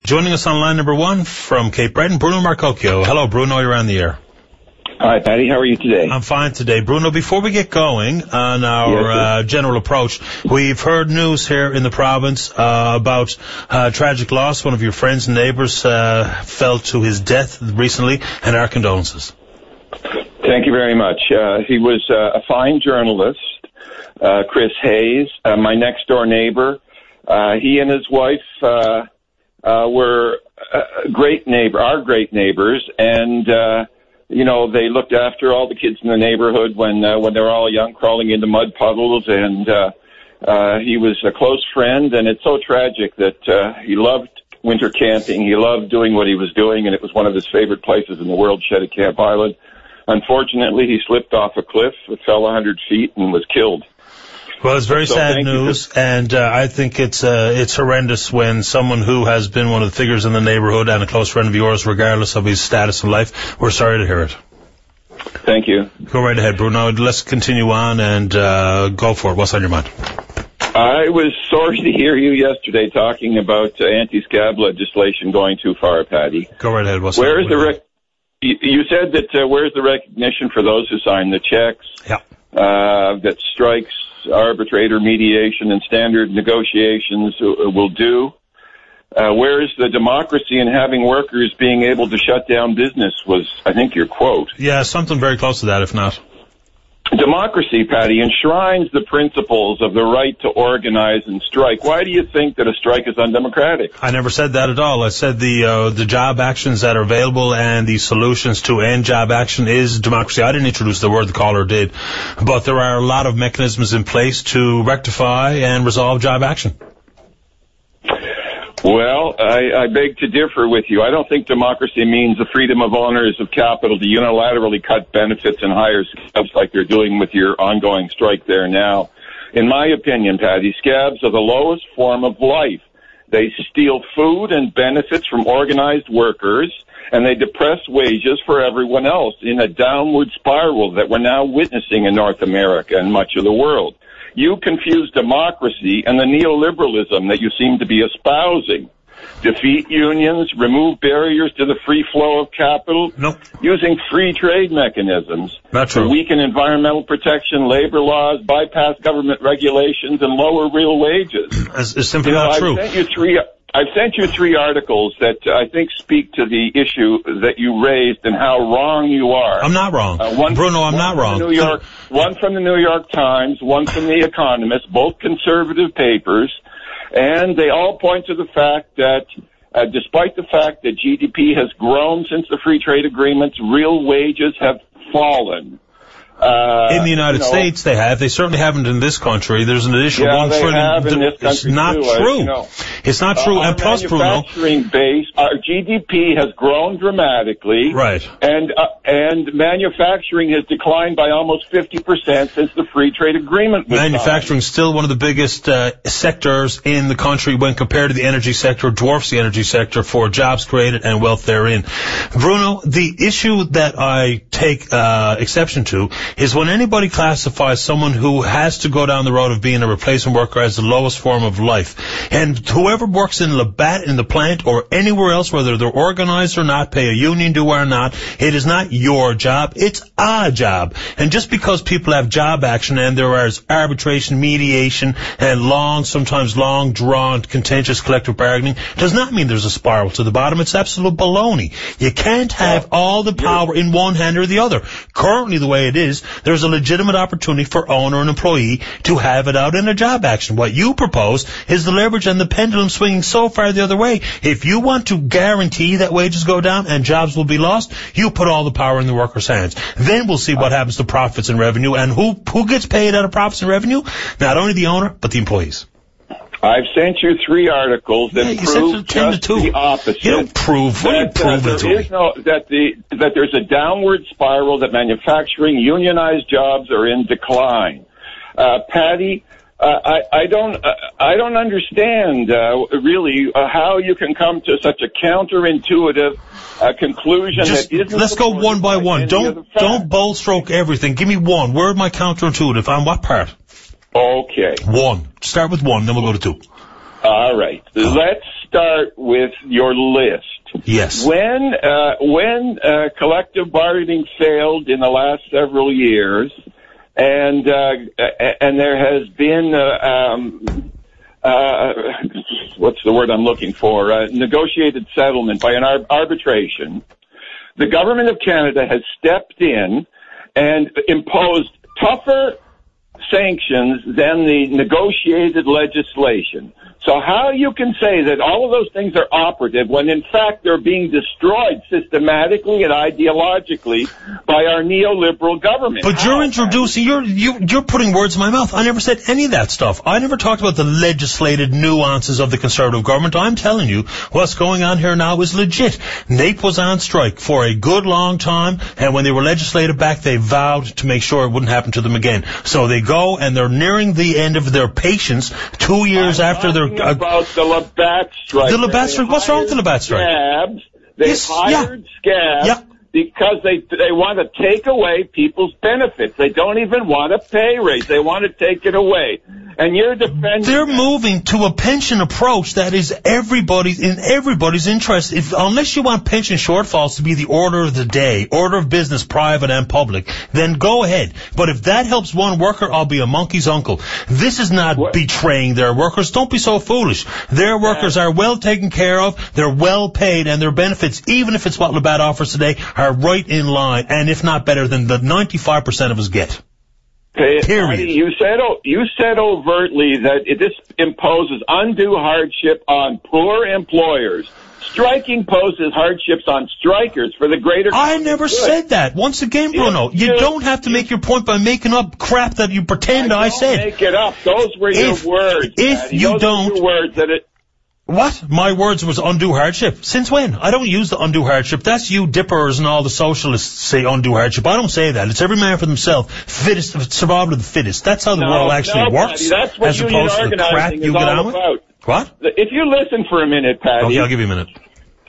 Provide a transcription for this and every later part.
Joining us on line number 1 from Cape Breton, Bruno Marcocchio. Hello, Bruno, you're on the air. Hi, Paddy. How are you today? I'm fine today. Bruno, before we get going on our general approach, we've heard news here in the province about tragic loss. One of your friends and neighbours fell to his death recently, and our condolences. Thank you very much. He was a fine journalist, Chris Hayes, my next-door neighbour. He and his wife were our great neighbours, and they looked after all the kids in the neighborhood when they were all young, crawling into mud puddles, and he was a close friend, and it's so tragic that he loved winter camping. He loved doing what he was doing, and it was one of his favorite places in the world, Camp Island. Unfortunately, he slipped off a cliff, fell 100 feet, and was killed. Well, it's very sad news, and I think it's horrendous when someone who has been one of the figures in the neighborhood and a close friend of yours, regardless of his status in life, we're sorry to hear it. Thank you. Go right ahead, Bruno. Let's continue on and go for it. What's on your mind? I was sorry to hear you yesterday talking about anti-scab legislation going too far, Paddy. Go right ahead. Where's the you said that where's the recognition for those who sign the checks? Yeah. That strikes, arbitrator, mediation, and standard negotiations will do. Where is the democracy in having workers being able to shut down business was, I think, your quote. Yeah, something very close to that, if not. Democracy, Paddy, enshrines the principles of the right to organize and strike. Why do you think that a strike is undemocratic? I never said that at all. I said the job actions that are available and the solutions to end job action is democracy. I didn't introduce the word, the caller did. But there are a lot of mechanisms in place to rectify and resolve job action. Well, I beg to differ with you. I don't think democracy means the freedom of owners of capital to unilaterally cut benefits and hire scabs like they're doing with your ongoing strike there now. In my opinion, Paddy, scabs are the lowest form of life. They steal food and benefits from organized workers, and they depress wages for everyone else in a downward spiral that we're now witnessing in North America and much of the world. You confuse democracy and the neoliberalism that you seem to be espousing. Defeat unions, remove barriers to the free flow of capital, using free trade mechanisms to weaken environmental protection, labor laws, bypass government regulations, and lower real wages. It's simply not true. I've sent you 3 articles that I think speak to the issue that you raised and how wrong you are. I'm not wrong. Bruno, I'm not wrong. One from the New York Times, one from The Economist, both conservative papers, and they all point to the fact that despite the fact that GDP has grown since the free trade agreements, real wages have fallen. In the United States, they have. They certainly haven't in this country. There's an additional $1 trillion. It's not true. It's not true. And plus, Bruno, base, our GDP has grown dramatically. Right. And manufacturing has declined by almost 50% since the free trade agreement was manufacturing is still one of the biggest sectors in the country when compared to the energy sector, dwarfs the energy sector for jobs created and wealth therein. Bruno, the issue that I take exception to is when anybody classifies someone who has to go down the road of being a replacement worker as the lowest form of life. And whoever works in Labatt, in the plant, or anywhere else, whether they're organized or not, pay a union due or not, it is not your job, it's a job. And just because people have job action and there is arbitration, mediation, and sometimes long-drawn, contentious collective bargaining, does not mean there's a spiral to the bottom. It's absolute baloney. You can't have all the power in one hand or the other. Currently, the way it is, there's a legitimate opportunity for owner and employee to have it out in a job action. What you propose is the leverage and the pendulum swinging so far the other way. If you want to guarantee that wages go down and jobs will be lost, you put all the power in the workers' hands. Then we'll see what happens to profits and revenue, and who gets paid out of profits and revenue? Not only the owner, but the employees. I've sent you 3 articles that prove just the opposite. You don't prove. What do you prove it to me? That there's a downward spiral, that manufacturing, unionized jobs are in decline. Paddy, I don't understand really how you can come to such a counterintuitive conclusion that isn't. Let's go one by one. Don't bold stroke everything. Give me one. Where am I counterintuitive? On what part? Okay. 1. Start with 1, then we'll go to 2. All right. Let's start with your list. Yes. When collective bargaining failed in the last several years, and there has been what's the word I'm looking for? Negotiated settlement by an arbitration. The government of Canada has stepped in and imposed tougher sanctions than the negotiated legislation. So how you can say that all of those things are operative when in fact they're being destroyed systematically and ideologically by our neoliberal government? But you're introducing, you're putting words in my mouth. I never said any of that stuff. I never talked about the legislated nuances of the Conservative government. I'm telling you, what's going on here now is legit. NAPE was on strike for a good long time, and when they were legislated back, they vowed to make sure it wouldn't happen to them again. So they go, and they're nearing the end of their patience 2 years after their... about the Labatt strike. The Labatt strike? What's wrong with the Labatt strike? Scabs. They hired scabs because they want to take away people's benefits. They don't even want a pay raise. They want to take it away. And you're defending... They're moving to a pension approach that is in everybody's interest. Unless you want pension shortfalls to be the order of the day, order of business, private and public, then go ahead. But if that helps one worker, I'll be a monkey's uncle. This is not betraying their workers. Don't be so foolish. Their workers are well taken care of, they're well paid, and their benefits, even if it's what Labatt offers today, are right in line, and if not better than the 95% of us get. Period. You said overtly that this imposes undue hardship on poor employers. Striking poses hardships on strikers for the greater... I never said that. Once again, Bruno, you don't have to make your point by making up crap that you pretend I said. Don't make it up. Those were your words. If you don't... Those were your words that it... What? My words was undue hardship. Since when? I don't use the undue hardship. That's you dippers and all the socialists say undue hardship. I don't say that. It's every man for themselves. Survival of the fittest. That's how the world actually works. Paddy, that's what as opposed to the crap you get on with. What? If you listen for a minute, Paddy. Okay, I'll give you a minute.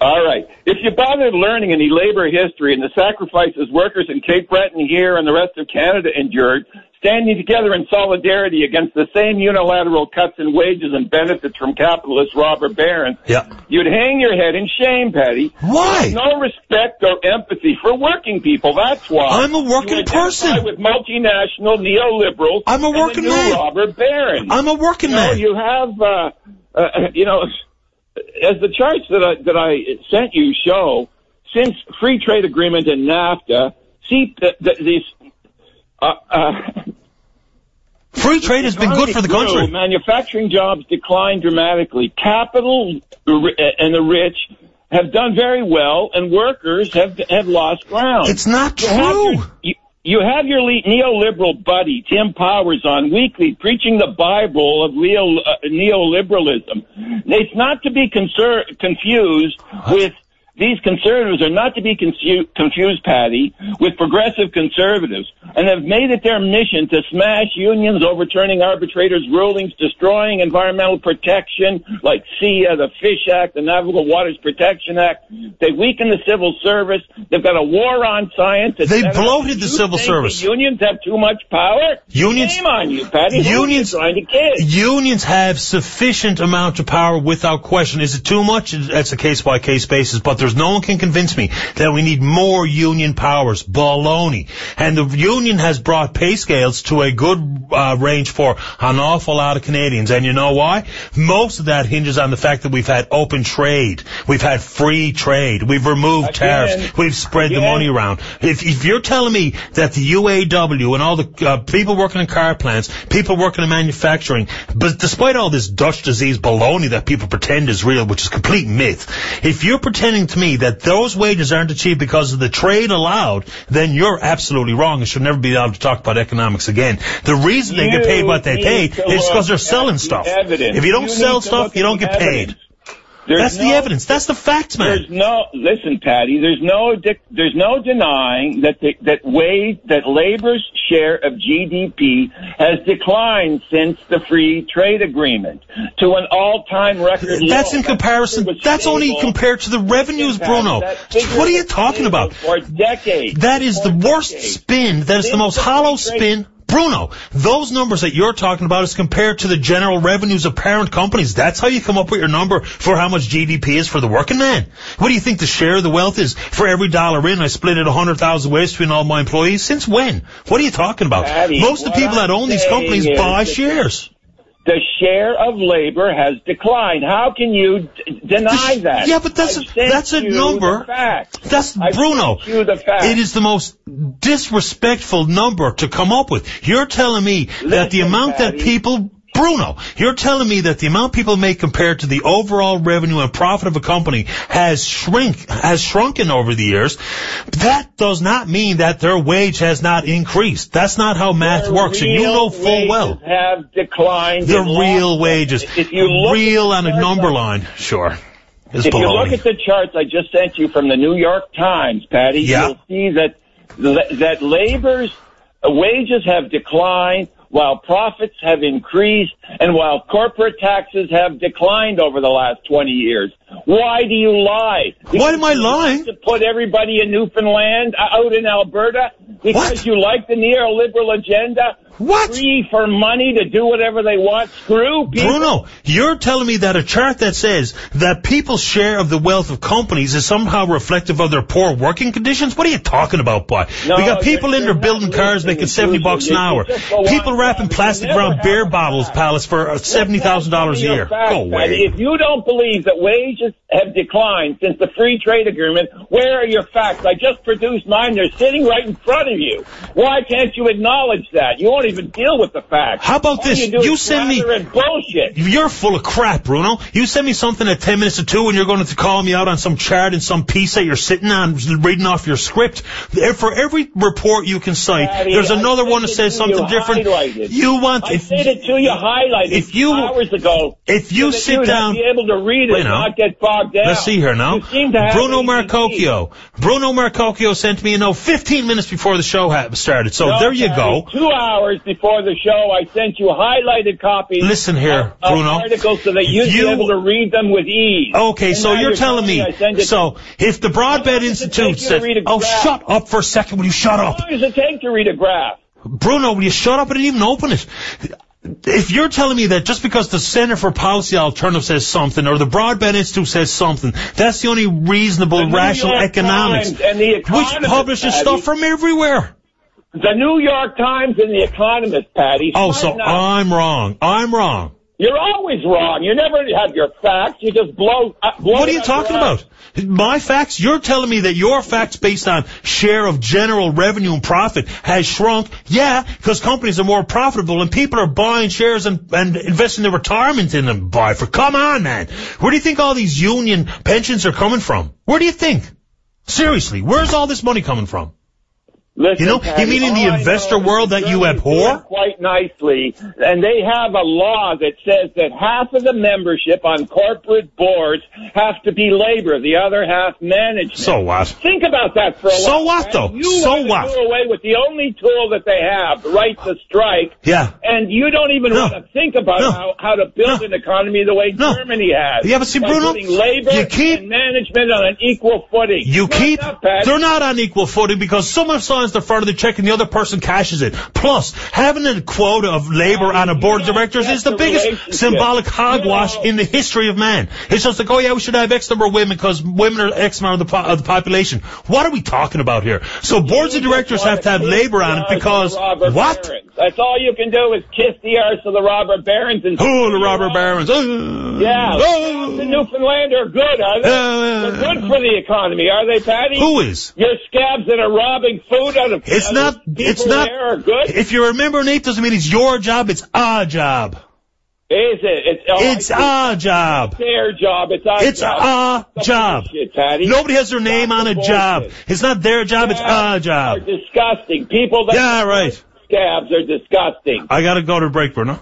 All right. If you bothered learning any labor history and the sacrifices workers in Cape Breton here and the rest of Canada endured, standing together in solidarity against the same unilateral cuts in wages and benefits from capitalist robber barons, you'd hang your head in shame, Paddy. Why? There's no respect or empathy for working people. That's why. I'm a working person. With multinational neoliberals. I'm a working man. Robber barons. I'm a working man. You have, as the charts that I sent you show, since free trade agreement and NAFTA, free trade has been good for the country. Manufacturing jobs declined dramatically. Capital and the rich have done very well, and workers have lost ground. It's not true. You have your neoliberal buddy, Tim Powers, on weekly preaching the Bible of neoliberalism. It's not to be confused with... These conservatives are not to be confused, Paddy, with progressive conservatives, and have made it their mission to smash unions, overturning arbitrators' rulings, destroying environmental protection like SEA, the Fish Act, the Navigable Waters Protection Act. They weaken the civil service. They've got a war on science. They bloated the civil service. The unions have too much power? Shame on you, Paddy. Unions trying to kid. Unions have sufficient amount of power without question. Is it too much? That's a case-by-case basis, but there's no one can convince me that we need more union powers. Baloney. And the union has brought pay scales to a good range for an awful lot of Canadians. And you know why? Most of that hinges on the fact that we've had open trade. We've had free trade. We've removed tariffs. We've spread the money around. If you're telling me that the UAW and all the people working in car plants, people working in manufacturing, but despite all this Dutch disease baloney that people pretend is real, which is complete myth, if you're pretending to me that those wages aren't achieved because of the trade allowed, then you're absolutely wrong and should never be allowed to talk about economics again. The reason they get paid what they pay is because they're selling stuff. If you don't sell stuff, you don't get paid. That's the evidence. That's the facts, man. Listen, Paddy. There's no denying that labor's share of GDP has declined since the free trade agreement to an all-time record low. That's in comparison. That's only compared to the revenues, Bruno. What are you talking about? For decades. That is the worst spin. That is the most hollow spin. Bruno, those numbers that you're talking about is compared to the general revenues of parent companies. That's how you come up with your number for how much GDP is for the working man. What do you think the share of the wealth is? For every dollar in, I split it 100,000 ways between all my employees. Since when? What are you talking about? Paddy, most of the people that own these companies buy shares. The share of labor has declined. How can you deny that? Yeah, but that's a number. That's Bruno. It is the most disrespectful number to come up with. You're telling me that the amount that people... Bruno, you're telling me that the amount people make compared to the overall revenue and profit of a company has shrunken over the years. That does not mean that their wage has not increased. That's not how math works, and you know full well. Have declined. The real wages. If you look real on a number line, sure. If you look at the charts I just sent you from the New York Times, Paddy, you'll see that labor's wages have declined, while profits have increased, and while corporate taxes have declined over the last 20 years. Why do you lie? Because why am I lying? To put everybody in Newfoundland out in Alberta? Because you like the neoliberal agenda? What? Free for money to do whatever they want? Screw people? Bruno, you're telling me that a chart that says that people's share of the wealth of companies is somehow reflective of their poor working conditions? What are you talking about, boy? No, we got people in there building cars making $70 an hour. People wrapping plastic around beer bottles pallets for $70,000 a year. Go away. If you don't believe that wages have declined since the free trade agreement, where are your facts? I just produced mine. They're sitting right in front of you. Why can't you acknowledge that? You won't even deal with the facts. How about this? You send me bullshit. You're full of crap, Bruno. You send me something at 10 minutes to 2 and you're going to call me out on some chart and some piece that you're sitting on reading off your script. For every report you can cite, Paddy, there's another one that says something different. You want I said it to you highlighted hours ago. If you sit down, be able to read it and not get bogged down. Let's see here now. Bruno Marcocchio sent me a note 15 minutes before the show started. So there you go. 2 hours before the show, I sent you highlighted copies. Listen here, of Bruno. Articles so that you'd be able to read them with ease. Okay, so you're telling me. So if the Broadbent Institute said, shut up for a second. Will you shut up? How long does it take to read a graph? Bruno, will you shut up? I didn't even open it. If you're telling me that just because the Center for Policy Alternative says something or the Broadbent Institute says something, that's the only reasonable, rational economics, which publishes stuff from everywhere. The New York Times and The Economist, Paddy. Oh, so I'm wrong. You're always wrong. You never have your facts. You just blow what are you talking about? My facts? You're telling me that your facts based on share of general revenue and profit has shrunk? Yeah, because companies are more profitable and people are buying shares and investing their retirement in them. Come on, man. Where do you think all these union pensions are coming from? Where do you think? Seriously, where's all this money coming from? Listen, you mean in the investor world that you abhor? Quite nicely, and they have a law that says that half of the membership on corporate boards have to be labor, the other half management. So what? Think about that for a while. So what, though? So what? You do away with the only tool that they have, the right to strike. Yeah. And you don't even want to think about how to build an economy the way Germany has. Yeah, but see, Bruno, putting labor and management on an equal footing. They're not on equal footing because someone signs the front of the check and the other person cashes it. Plus, having a quota of labor on a board of directors is the biggest symbolic hogwash in the history of man. It's just like, we should have X number of women because women are X amount of the population. What are we talking about here? So boards of directors have to have labor on it because what? That's all you can do is kiss the arse of the robber barons. And the robber barons. The Newfoundland are good, are they? They're good for the economy, are they, Paddy? Who is? Your scabs that are robbing food out of It's not. There are good. If you remember, Nate, doesn't mean it's your job. It's our job. Is it? It's our job. It's their job. It's our job. It's our job. Bullshit, Paddy. Nobody has their name on a job. It's not their job. It's our job. Are disgusting. People that right. Scabs are disgusting. I got to go to break, Bruno.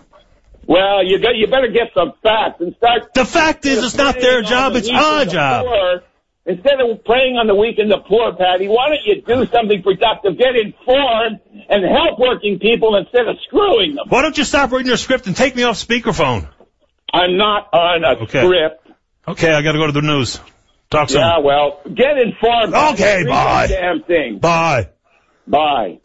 Well, you better get some facts and start. The fact is, it's not their job. It's our job. Instead of preying on the weak and the poor, Paddy, why don't you do something productive? Get informed and help working people instead of screwing them. Why don't you stop reading your script and take me off speakerphone? I'm not on a script. Okay, I got to go to the news. Talk soon. Yeah, well, get informed. Okay, bye. Damn thing. Bye. Bye.